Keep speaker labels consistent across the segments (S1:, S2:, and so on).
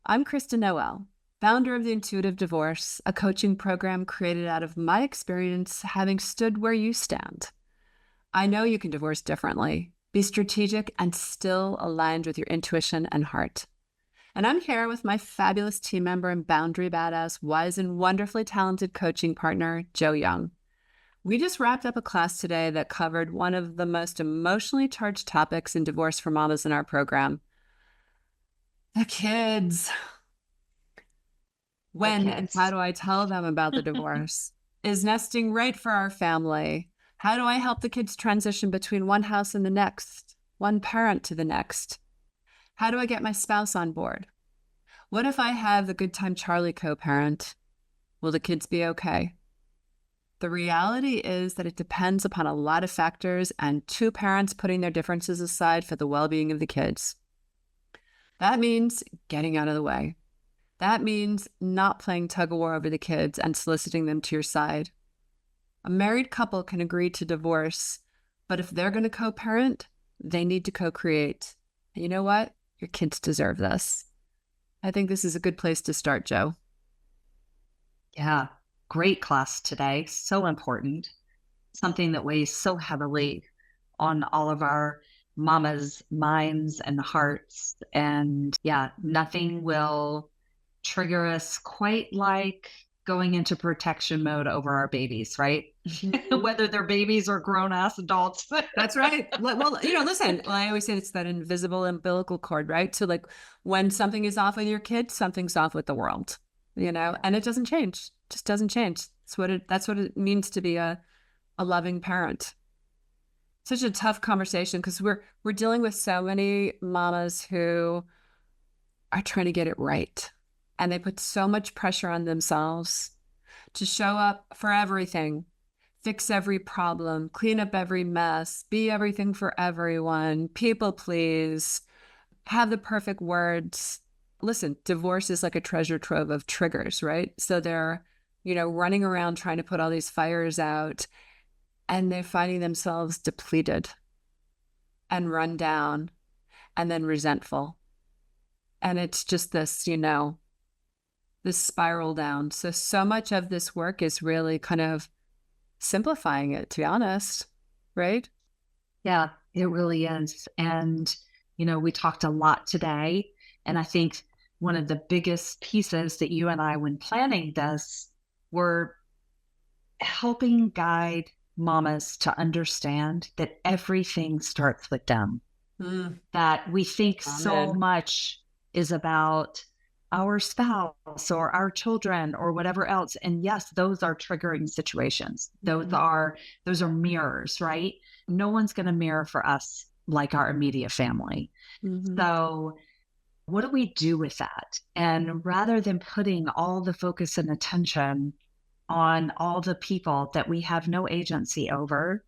S1: I'm Kristen Noel, founder of the Intuitive Divorce, a coaching program created out of my experience having stood where you stand. I know you can divorce differently, be strategic, and still aligned with your intuition and heart. And I'm here with my fabulous team member and boundary badass, wise and wonderfully talented coaching partner, Joe Young. We just wrapped up a class today that covered one of the most emotionally charged topics in divorce for mamas in our program: the kids.
S2: The
S1: When and how
S2: kids.
S1: do I tell them about the divorce? Is nesting right for our family? How do I help the kids transition between one house and the next, one parent to the next? How do I get my spouse on board? What if I have the good time Charlie co-parent? Will the kids be okay? The reality is that it depends upon a lot of factors and two parents putting their differences aside for the well-being of the kids. That means getting out of the way. That means not playing tug of war over the kids and soliciting them to your side. A married couple can agree to divorce, but if they're going to co-parent, they need to co-create. And you know what? Your kids deserve this. I think this is a good place to start, Joe.
S2: Yeah. Great class today. So important. Something that weighs so heavily on all of our mamas' minds and hearts. And yeah, nothing will trigger us quite like going into protection mode over our babies, right? Whether they're babies or grown ass adults.
S1: That's right. Well, listen, I always say it's that invisible umbilical cord, right? So like when something is off with your kid, something's off with the world, and it doesn't change, just doesn't change. That's what it means to be a loving parent. Such a tough conversation because we're dealing with so many mamas who are trying to get it right. And they put so much pressure on themselves to show up for everything, fix every problem, clean up every mess, be everything for everyone, people please, have the perfect words. Listen, divorce is like a treasure trove of triggers, right? So they're, running around trying to put all these fires out, and they're finding themselves depleted and run down and then resentful. And it's just this spiral down. So much of this work is really kind of simplifying it, to be honest, right?
S2: Yeah, it really is. And, we talked a lot today. And I think one of the biggest pieces that you and I, when planning this, were helping guide mamas to understand that everything starts with them. That we think so
S1: Amen.
S2: much is about our spouse or our children or whatever else. And yes, those are triggering situations. Those are mirrors, right? No one's going to mirror for us like our immediate family.
S1: Mm-hmm.
S2: So what do we do with that? And rather than putting all the focus and attention on all the people that we have no agency over,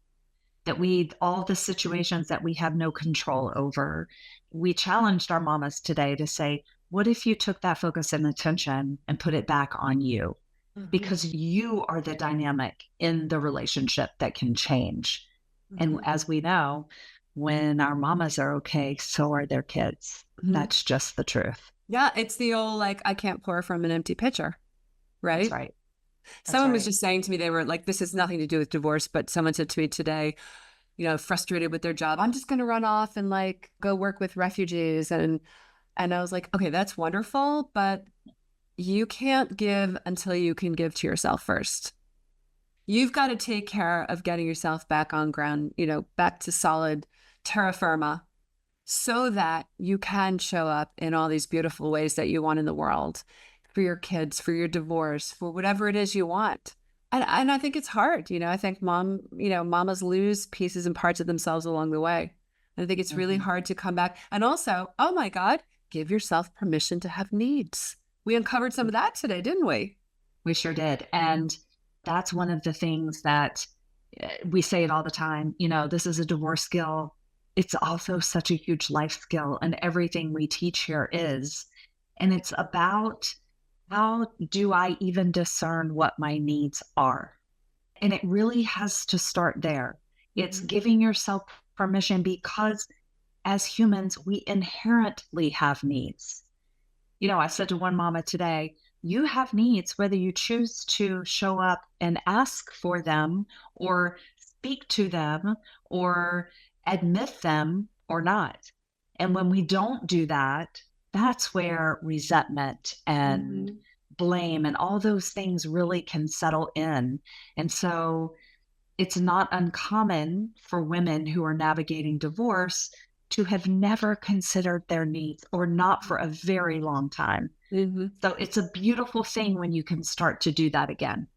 S2: all the situations that we have no control over, we challenged our mamas today to say, what if you took that focus and attention and put it back on you?
S1: Mm-hmm.
S2: Because you are the dynamic in the relationship that can change.
S1: Mm-hmm.
S2: And as we know, when our mamas are okay, so are their kids.
S1: Mm-hmm.
S2: That's just the truth.
S1: Yeah, it's the old, like, I can't pour from an empty pitcher, right?
S2: That's right.
S1: Someone was just saying to me, they were like, this has nothing to do with divorce, but someone said to me today, frustrated with their job, I'm just going to run off and like go work with refugees. And I was like, okay, that's wonderful, but you can't give until you can give to yourself first. You've got to take care of getting yourself back on ground, back to solid terra firma, so that you can show up in all these beautiful ways that you want in the world for your kids, for your divorce, for whatever it is you want. And I think it's hard. I think mamas lose pieces and parts of themselves along the way. And I think it's really hard to come back. And also, oh my God, give yourself permission to have needs. We uncovered some of that today, didn't we?
S2: We sure did. And that's one of the things that we say it all the time. This is a divorce skill. It's also such a huge life skill, and everything we teach here is. And it's about, how do I even discern what my needs are? And it really has to start there. It's giving yourself permission, because as humans, we inherently have needs. I said to one mama today, you have needs, whether you choose to show up and ask for them or speak to them or admit them or not. And when we don't do that, that's where resentment and
S1: Mhm.
S2: blame and all those things really can settle in. And so it's not uncommon for women who are navigating divorce to have never considered their needs or not for a very long time.
S1: Mhm.
S2: So it's a beautiful thing when you can start to do that again.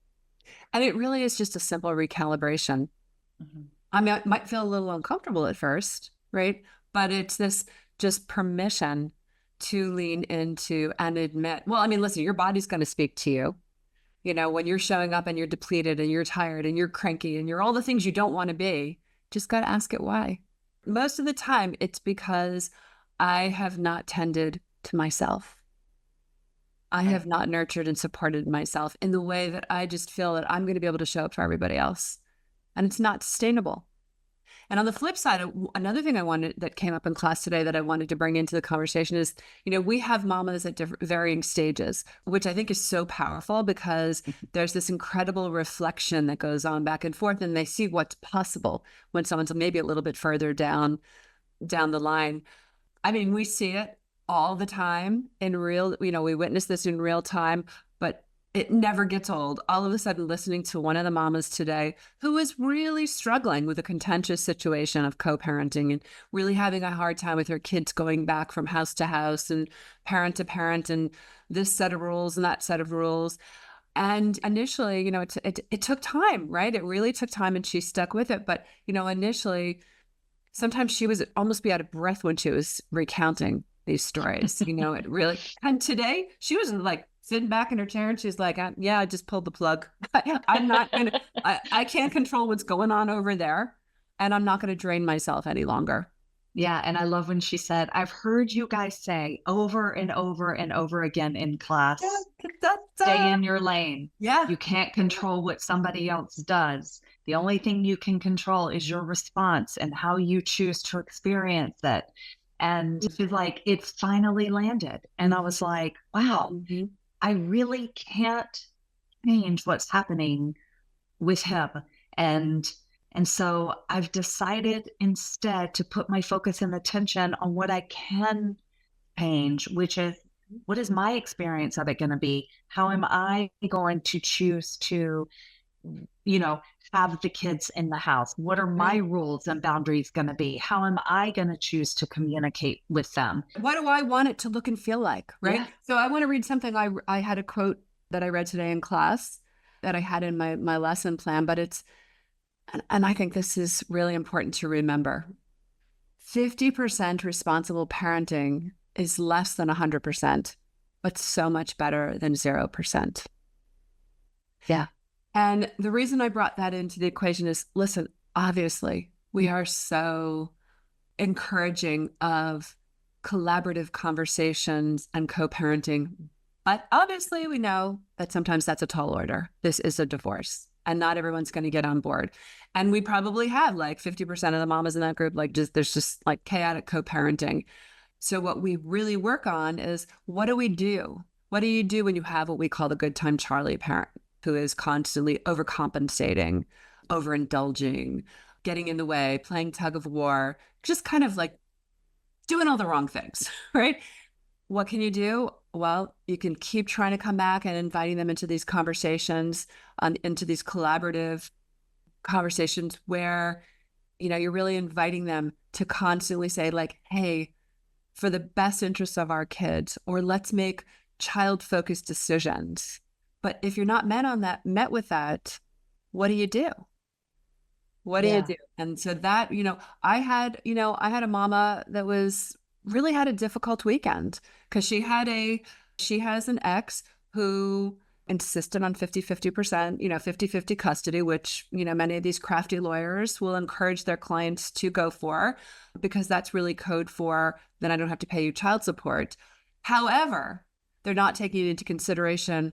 S1: And it really is just a simple recalibration.
S2: Mhm.
S1: I mean, it might feel a little uncomfortable at first, right? But it's this just permission to lean into and admit, well, I mean, listen, your body's going to speak to you. When you're showing up and you're depleted and you're tired and you're cranky and you're all the things you don't want to be, just got to ask it why. Most of the time, it's because I have not tended to myself. I have
S2: Right.
S1: not nurtured and supported myself in the way that I just feel that I'm going to be able to show up for everybody else. And it's not sustainable. And on the flip side, another thing I wanted that came up in class today that I wanted to bring into the conversation is, we have mamas at different varying stages, which I think is so powerful because there's this incredible reflection that goes on back and forth, and they see what's possible when someone's maybe a little bit further down the line. I mean, we see it all the time in real, we witness this in real time, but it never gets old. All of a sudden, listening to one of the mamas today who is really struggling with a contentious situation of co-parenting and really having a hard time with her kids going back from house to house and parent to parent and this set of rules and that set of rules. And initially, it took time, right? It really took time and she stuck with it. But, initially, sometimes she was almost be out of breath when she was recounting these stories. It really, and today she was like sitting back in her chair and she's like, yeah, I just pulled the plug. I'm not going to, I can't control what's going on over there. And I'm not going to drain myself any longer.
S2: Yeah. And I love when she said, I've heard you guys say over and over and over again in class, stay in your lane.
S1: Yeah.
S2: You can't control what somebody else does. The only thing you can control is your response and how you choose to experience it. And she's like, it's finally landed. And I was like, wow,
S1: Mm-hmm.
S2: I really can't change what's happening with him. And and so I've decided instead to put my focus and attention on what I can change, which is what is my experience of it going to be? How am I going to choose to, you know, have the kids in the house? What are my
S1: Right.
S2: rules and boundaries going to be? How am I going to choose to communicate with them?
S1: What do I want it to look and feel like? Right.
S2: Yeah.
S1: So I want to read something. I had a quote that I read today in class that I had in my lesson plan, but and I think this is really important to remember. 50% responsible parenting is less than 100%, but so much better than 0%.
S2: Yeah.
S1: And the reason I brought that into the equation is, listen, obviously, we are so encouraging of collaborative conversations and co-parenting. But obviously, we know that sometimes that's a tall order. This is a divorce, and not everyone's going to get on board. And we probably have like 50% of the mamas in that group, like there's just like chaotic co-parenting. So what we really work on is, what do we do? What do you do when you have what we call the good time Charlie parent, who is constantly overcompensating, overindulging, getting in the way, playing tug of war, just kind of like doing all the wrong things, right? What can you do? Well, you can keep trying to come back and inviting them into these conversations, into these collaborative conversations where, you're really inviting them to constantly say, like, hey, for the best interests of our kids, or let's make child-focused decisions. But if you're not met with that, what do you do? What do you
S2: Yeah.
S1: do? And so that, I had a mama that really had a difficult weekend because she has an ex who insisted on 50-50%, 50-50 custody, which, many of these crafty lawyers will encourage their clients to go for because that's really code for, then I don't have to pay you child support. However, they're not taking into consideration,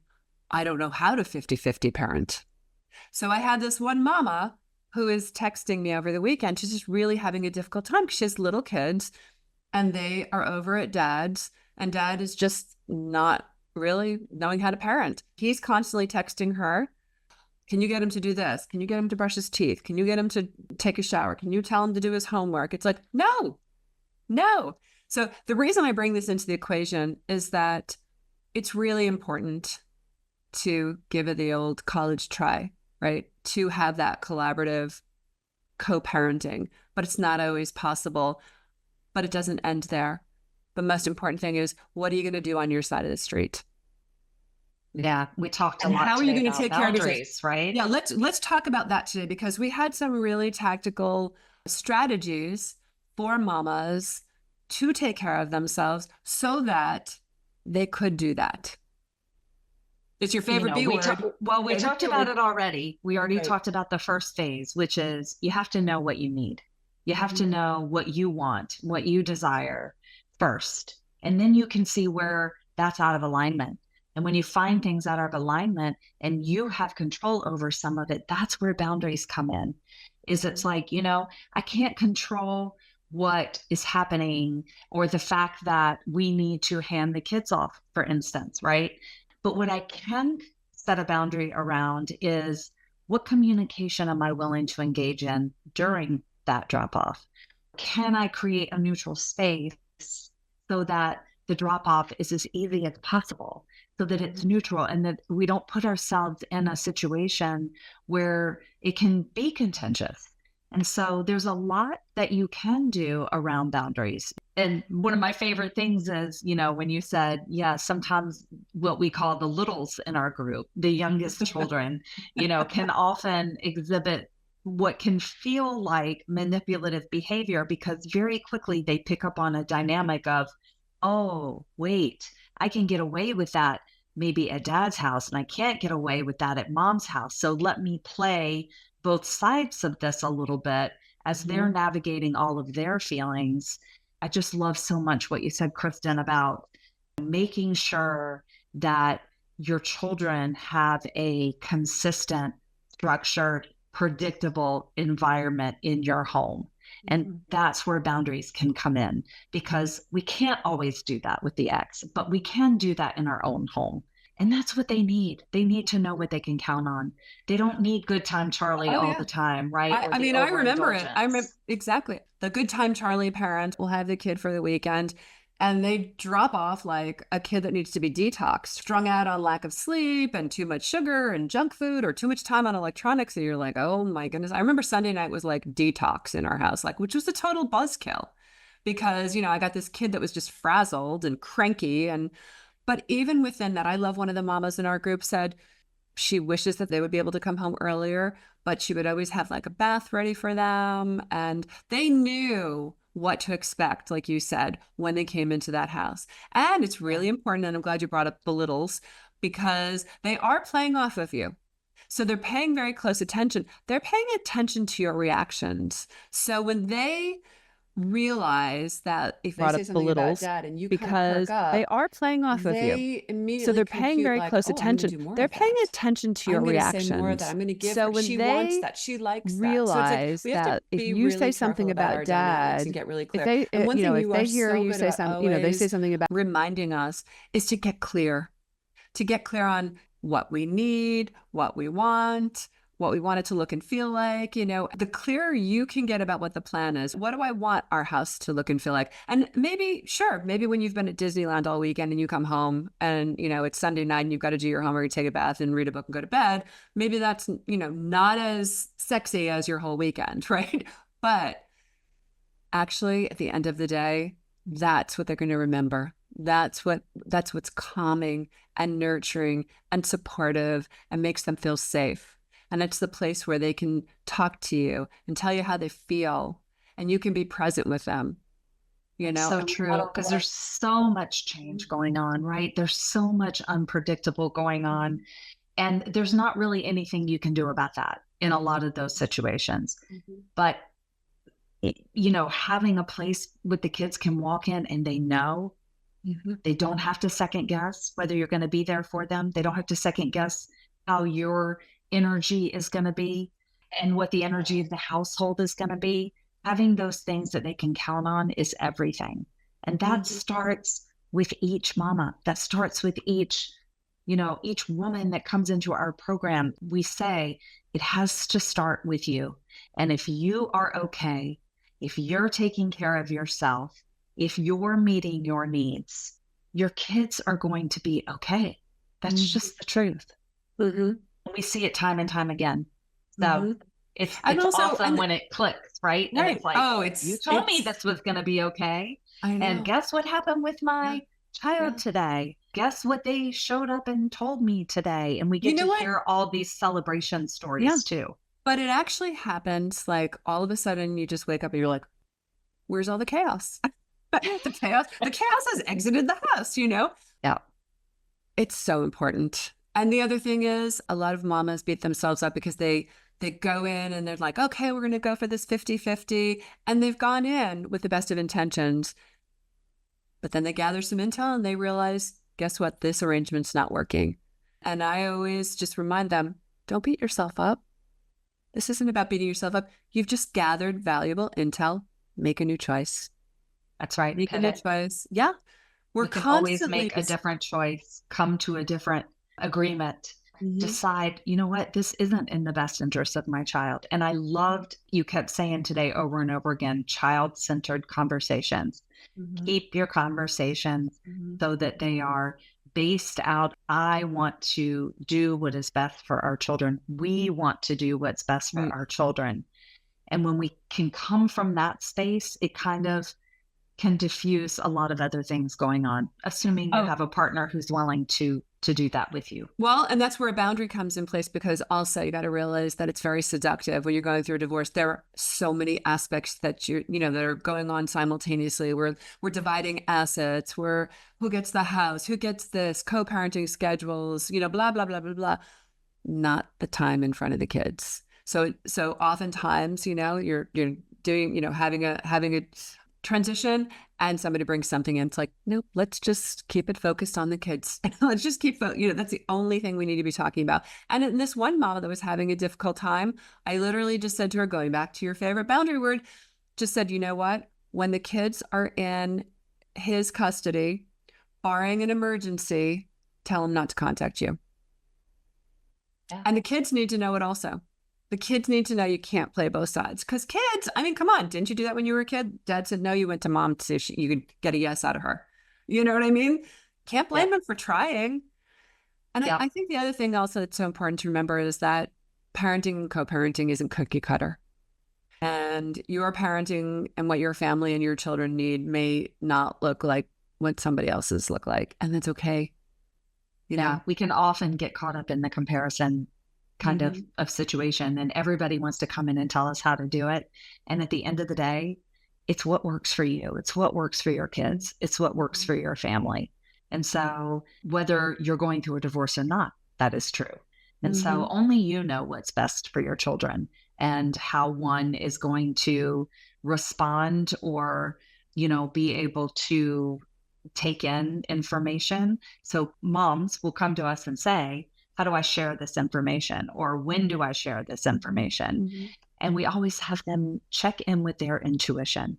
S1: I don't know how to 50-50 parent. So I had this one mama who is texting me over the weekend. She's just really having a difficult time because she has little kids and they are over at dad's And dad is just not really knowing how to parent. He's constantly texting her. Can you get him to do this? Can you get him to brush his teeth? Can you get him to take a shower? Can you tell him to do his homework? It's like, no, no. So the reason I bring this into the equation is that it's really important to give it the old college try, right? To have that collaborative co-parenting, but it's not always possible, but it doesn't end there. The most important thing is, what are you going to do on your side of the street?
S2: Yeah, we talked a
S1: And
S2: lot
S1: how are you
S2: today
S1: going to
S2: about
S1: take care of yourself?
S2: boundaries, right?
S1: Yeah, let's talk about that today because we had some really tactical strategies for mamas to take care of themselves so that they could do that. It's your
S2: You
S1: favorite
S2: know,
S1: B word.
S2: we
S1: Favorite
S2: talked
S1: B
S2: about
S1: word.
S2: it already. We already
S1: Right.
S2: talked about the first phase, which is you have to know what you need. You have to
S1: Mhm.
S2: know what you want, what you desire first. And then you can see where that's out of alignment. And when you find things out of alignment and you have control over some of it, that's where boundaries come in. Is it's like, I can't control what is happening or the fact that we need to hand the kids off, for instance, right? But what I can set a boundary around is what communication am I willing to engage in during that drop off? Can I create a neutral space so that the drop off is as easy as possible, so that it's neutral and that we don't put ourselves in a situation where it can be contentious? And so there's a lot that you can do around boundaries. And one of my favorite things is, when you said, yeah, sometimes what we call the littles in our group, the youngest children, can often exhibit what can feel like manipulative behavior because very quickly they pick up on a dynamic of, oh, wait, I can get away with that maybe at dad's house and I can't get away with that at mom's house. So let me play both sides of this a little bit as they're navigating all of their feelings. I just love so much what you said, Kristen, about making sure that your children have a consistent, structured, predictable environment in your home. And that's where boundaries can come in because we can't always do that with the ex, but we can do that in our own home. And that's what they need. They need to know what they can count on. They don't need good time Charlie
S1: Oh
S2: all
S1: yeah.
S2: the time, right? Or
S1: I
S2: the
S1: mean, I remember it. I remember
S2: overindulgence.
S1: exactly. The good time Charlie parent will have the kid for the weekend and they drop off like a kid that needs to be detoxed, strung out on lack of sleep and too much sugar and junk food or too much time on electronics. And you're like, oh my goodness. I remember Sunday night was like detox in our house, like, which was a total buzzkill because, I got this kid that was just frazzled and cranky. But even within that, I love one of the mamas in our group said, she wishes that they would be able to come home earlier, but she would always have like a bath ready for them. And they knew what to expect, like you said, when they came into that house. And it's
S2: Yeah.
S1: really important. And I'm glad you brought up the littles because they are playing off of you. So they're paying very close attention. They're paying attention to your reactions. So when they realize that if they
S3: Brought
S1: say
S3: up the
S1: something about
S3: littles
S1: dad and you kind of
S3: because
S1: perk
S3: they
S1: up,
S3: are playing off of you.
S1: they
S3: So
S1: immediately
S3: they're paying
S1: compute
S3: very
S1: like,
S3: close
S1: oh, I'm going to
S3: attention.
S1: do more
S3: They're
S1: of
S3: paying
S1: that.
S3: attention to your
S1: I'm going to say more of that.
S3: reactions.
S1: I'm going to give
S3: So
S1: her,
S3: when
S1: she wants
S3: they
S1: that. She likes that. So it's like
S3: realize
S1: we have to
S3: that if
S1: be
S3: you say
S1: really
S3: something
S1: careful about
S3: about
S1: our dynamics and
S3: dad,
S1: get really
S3: if
S1: clear.
S3: they,
S1: And one thing
S3: if
S1: you
S3: they
S1: are
S3: hear
S1: so
S3: you
S1: good
S3: say
S1: about
S3: something, they say
S1: always
S3: something about
S1: reminding us is to get clear on what we need, what we want it to look and feel like. The clearer you can get about what the plan is, what do I want our house to look and feel like? And maybe when you've been at Disneyland all weekend and you come home and, it's Sunday night and you've got to do your homework, you take a bath and read a book and go to bed. Maybe that's, not as sexy as your whole weekend, right? But actually, at the end of the day, that's what they're going to remember. That's what's calming and nurturing and supportive and makes them feel safe. And it's the place where they can talk to you and tell you how they feel, and you can be present with them.
S2: So
S1: And
S2: true, because there's so much change going on, right? There's so much unpredictable going on. And there's not really anything you can do about that in a lot of those situations. But, having a place with the kids can walk in and they know they don't have to second guess whether you're going to be there for them. They don't have to second guess how your energy is going to be and what the energy of the household is going to be. Having those things that they can count on is everything. And that starts with each mama. That starts with each, each woman that comes into our program. We say it has to start with you. And if you are okay, if you're taking care of yourself, if you're meeting your needs, your kids are going to be okay. That's
S1: Mhm.
S2: just the truth.
S1: Mhm.
S2: We see it time and time again. So
S1: Mhm.
S2: it's
S1: And
S2: it's
S1: also,
S2: awesome when it clicks, right? And it's
S1: right.
S2: like,
S1: Oh,
S2: you
S1: it's
S2: told me
S1: it's
S2: this was going to be okay.
S1: I
S2: And
S1: know.
S2: guess what happened with
S1: Yeah.
S2: my child
S1: Yeah.
S2: today? Guess what they showed up and told me today? And we
S1: You
S2: get
S1: know
S2: to
S1: what?
S2: hear all these celebration
S1: Yeah.
S2: stories too.
S1: But it actually happens like all of a sudden you just wake up and you're like, where's all the chaos? The chaos has exited the house, you know?
S2: Yeah.
S1: It's so important. And the other thing is a lot of mamas beat themselves up because they go in and they're like, okay, we're going to go for this 50-50. And they've gone in with the best of intentions, but then they gather some intel and they realize, guess what? This arrangement's not working. And I always just remind them, don't beat yourself up. This isn't about beating yourself up. You've just gathered valuable intel. Make a new choice.
S2: That's right.
S1: Make a new
S2: Pivot.
S1: choice. Yeah. We're
S2: We can always
S1: constantly
S2: make a
S1: just,
S2: different choice, come to a different agreement,
S1: Mhm.
S2: decide, you know what, this isn't in the best interest of my child. And I loved you kept saying today over and over again, child centered conversations.
S1: Mhm.
S2: Keep your conversations
S1: Mhm.
S2: so that they are based out. I want to do what is best for our children. We want to do what's best for
S1: Right.
S2: our children. And when we can come from that space, it kind of can diffuse a lot of other things going on, assuming you
S1: Oh,
S2: have a partner who's willing to do that with you.
S1: well, and that's where a boundary comes in place because also you got to realize that it's very seductive when you're going through a divorce. There are so many aspects that that are going on simultaneously. We're dividing assets. We're who gets the house, who gets this, co-parenting schedules, blah blah blah blah blah. Not the time in front of the kids. So oftentimes, you're doing, having a transition and somebody brings something in. It's like, nope, let's just keep it focused on the kids. Let's just that's the only thing we need to be talking about. And in this one mama that was having a difficult time, I literally just said to her, going back to your favorite boundary word, just said, you know what? When the kids are in his custody, barring an emergency, tell him not to contact you.
S2: Yeah.
S1: And the kids need to know it also. The kids need to know you can't play both sides. Because kids, I mean, come on, didn't you do that when you were a kid? Dad said no, you went to mom to see if you could get a yes out of her. You know what I mean? Can't blame
S2: Yep.
S1: them for trying. And I,
S2: Yep.
S1: I think the other thing also that's so important to remember is that parenting and co-parenting isn't cookie cutter. And your parenting and what your family and your children need may not look like what somebody else's look like. And that's okay. You
S2: Yeah.
S1: know?
S2: We can often get caught up in the comparison kind
S1: Mm-hmm.
S2: of situation, and everybody wants to come in and tell us how to do it. And at the end of the day, it's what works for you. It's what works for your kids. It's what works for your family. And so whether you're going through a divorce or not, that is true. And
S1: Mm-hmm.
S2: so only you know what's best for your children and how one is going to respond or, be able to take in information. So moms will come to us and say, how do I share this information? Or when do I share this information?
S1: Mm-hmm.
S2: And we always have them check in with their intuition.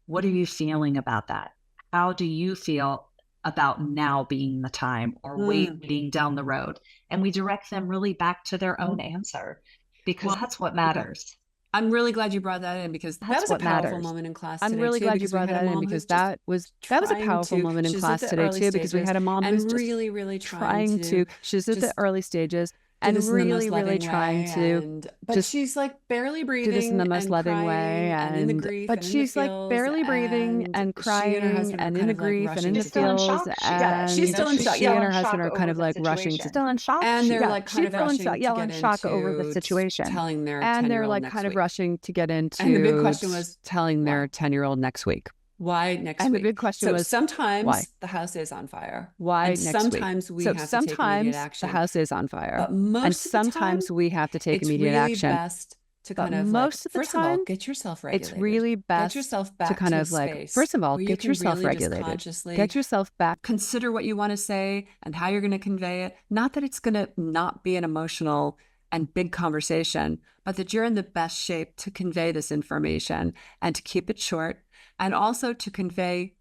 S2: What are you feeling about that? How do you feel about now being the time or
S1: Mm.
S2: waiting down the road? And we direct them really back to their own answer because
S1: Well,
S2: that's what
S1: yeah.
S2: matters.
S1: I'm really glad you brought that in because that
S2: That's
S1: was a
S2: what
S1: powerful
S2: matters.
S1: moment in class
S3: I'm
S1: today
S3: really
S1: too,
S3: glad you
S1: because we
S3: brought
S1: had a
S3: that in
S1: mom
S3: because
S1: who's just
S3: that was a
S1: trying
S3: powerful
S1: to,
S3: moment in
S1: she's at
S3: class
S1: the
S3: today
S1: early
S3: too because we
S1: stages
S3: had a mom
S1: and
S3: who's just
S1: really, really trying
S3: she's at the
S1: just
S3: early stages
S1: do
S3: and
S1: this in the most
S3: really
S1: loving
S3: trying
S1: way.
S3: to
S1: But
S3: just
S1: she's like barely
S3: do this in the
S1: breathing
S3: most
S1: and
S3: loving way
S1: crying and in the
S3: and
S1: grief
S3: but
S1: and in the
S3: she's like
S1: feels.
S3: barely breathing
S1: And
S3: and
S1: she and her
S3: crying
S1: husband are
S3: and in
S1: kind
S3: the
S1: of like
S3: grief and in
S1: rushing
S3: the
S2: She's
S1: to
S2: still
S1: get,
S2: in
S3: feels
S2: shock.
S1: she's
S3: and
S1: still in shock.
S3: she
S2: Still
S3: and
S1: Yeah.
S3: her
S2: in
S3: husband
S2: shock
S3: are kind
S2: over
S3: of
S2: the
S3: like rushing
S2: situation.
S3: still in shock
S1: And they're like kind
S3: she's
S1: of
S3: still in shock
S1: rushing to
S3: in
S1: get
S3: shock over the
S1: into
S3: situation
S1: telling their
S3: and
S1: 10-year
S3: they're
S1: old
S3: like
S1: next
S3: kind of
S1: week.
S3: rushing to get
S1: And the big
S3: into
S1: question was,
S3: telling their
S1: why?
S3: 10-year-old next week.
S1: Why next
S3: And the
S1: week?
S3: big question
S1: So
S3: was, why?
S1: sometimes the house is on fire,
S3: Why
S1: and
S3: next week?
S1: sometimes we
S3: So
S1: have to take immediate
S3: sometimes the
S1: action.
S3: house is on fire,
S1: But
S3: and
S1: most of the time,
S3: sometimes we have to take
S1: it's
S3: immediate
S1: really
S3: action.
S1: best to
S3: But
S1: kind of like,
S3: most of the
S1: first of all,
S3: time,
S1: get yourself
S3: it's
S1: regulated.
S3: really
S1: Get
S3: best
S1: yourself
S3: to
S1: back
S3: kind
S1: to a
S3: of like,
S1: space
S3: first of all,
S1: where you
S3: get
S1: can
S3: yourself
S1: really just
S3: regulated.
S1: consciously
S3: Get yourself back.
S1: consider what you want to say and how you're going to convey it. Not that it's going to not be an emotional and big conversation, but that you're in the best shape to convey this information and to keep it short and also to convey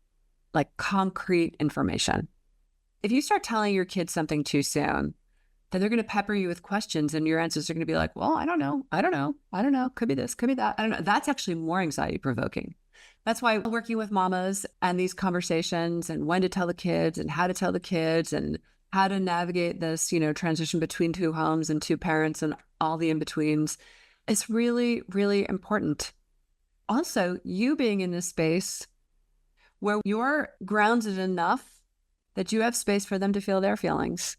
S1: like concrete information. If you start telling your kids something too soon, then they're going to pepper you with questions and your answers are going to be like, well, I don't know. I don't know. I don't know. Could be this, could be that. I don't know. That's actually more anxiety provoking. That's why working with mamas and these conversations and when to tell the kids and how to tell the kids and how to navigate this, transition between two homes and two parents and all the in-betweens is really, really important. Also, you being in this space where you're grounded enough that you have space for them to feel their feelings.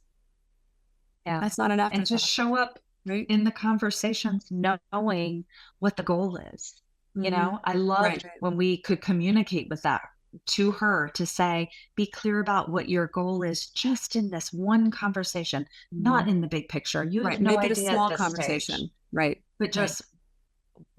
S2: Yeah.
S1: That's not an afterthought.
S2: And just show up
S1: right?
S2: in the conversations knowing what the goal is. I loved when we could communicate with that to her to say, be clear about what your goal is just in this one conversation, not in the big picture. You have no
S1: Make
S2: idea
S1: it a small
S2: at this
S1: conversation.
S2: stage.
S1: Right.
S2: But just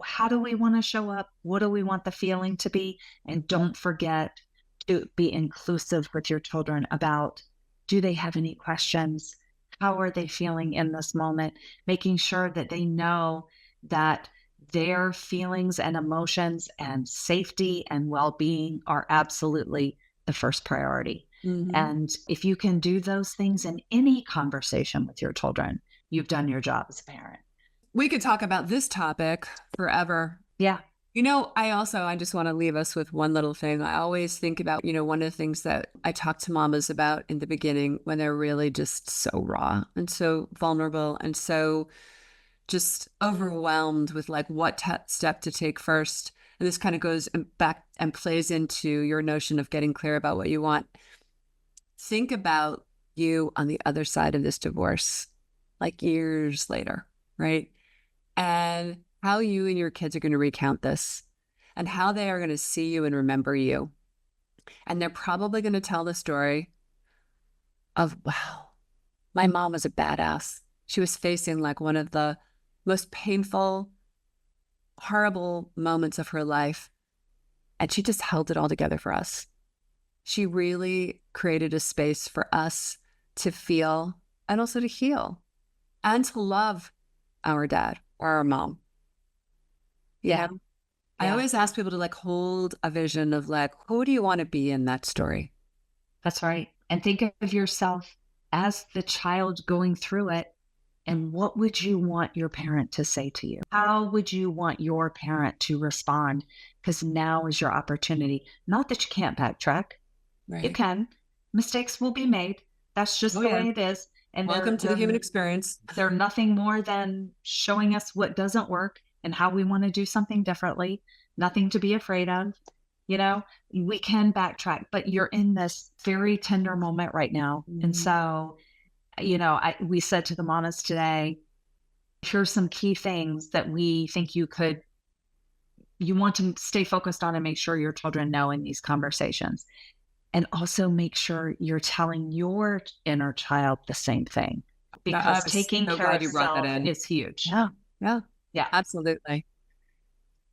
S2: how do we want to show up? What do we want the feeling to be? And don't forget to be inclusive with your children about, do they have any questions? How are they feeling in this moment? Making sure that they know that their feelings and emotions and safety and well-being are absolutely the first priority. And if you can do those things in any conversation with your children, you've done your job as a parent.
S1: We could talk about this topic forever.
S2: Yeah.
S1: I just want to leave us with one little thing. I always think about, one of the things that I talk to mamas about in the beginning when they're really just so raw and so vulnerable and so just overwhelmed with like what step to take first. And this kind of goes back and plays into your notion of getting clear about what you want. Think about you on the other side of this divorce, like years later, right? And how you and your kids are going to recount this and how they are going to see you and remember you. And they're probably going to tell the story of, wow, my mom was a badass. She was facing like one of the most painful, horrible moments of her life. And she just held it all together for us. She really created a space for us to feel and also to heal and to love our dad or our mom. Yeah. I always ask people to like hold a vision of like, who do you want to be in that story?
S2: That's right. And think of yourself as the child going through it. And what would you want your parent to say to you? How would you want your parent to respond? Because now is your opportunity. Not that you can't backtrack.
S1: Right.
S2: You can. Mistakes will be made. That's just the way it is. And
S1: welcome to the human experience.
S2: They're nothing more than showing us what doesn't work and how we want to do something differently. Nothing to be afraid of. We can backtrack, but you're in this very tender moment right now. And so, we said to the mamas today, here's some key things that we think you want to stay focused on and make sure your children know in these conversations. And also make sure you're telling your inner child the same thing, because taking care of self is huge.
S1: Yeah, absolutely.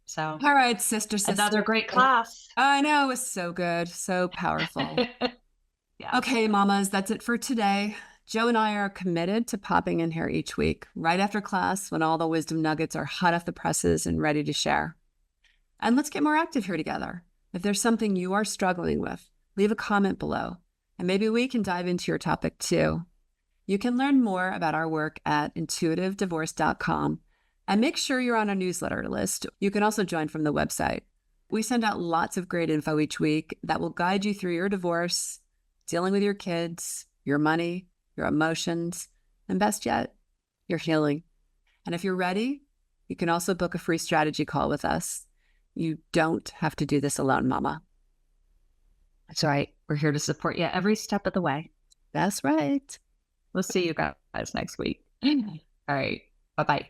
S2: So,
S1: all right, sister.
S2: Another great class.
S1: I know, it was so good, so powerful.
S2: Yeah.
S1: Okay, mamas, that's it for today. Joe and I are committed to popping in here each week, right after class, when all the wisdom nuggets are hot off the presses and ready to share. And let's get more active here together. If there's something you are struggling with, leave a comment below, and maybe we can dive into your topic too. You can learn more about our work at intuitivedivorce.com, and make sure you're on our newsletter list. You can also join from the website. We send out lots of great info each week that will guide you through your divorce, dealing with your kids, your money, your emotions, and best yet, your healing. And if you're ready, you can also book a free strategy call with us. You don't have to do this alone, mama.
S2: That's right. We're here to support you every step of the way.
S1: That's right.
S2: We'll see you guys next week. All right. Bye-bye.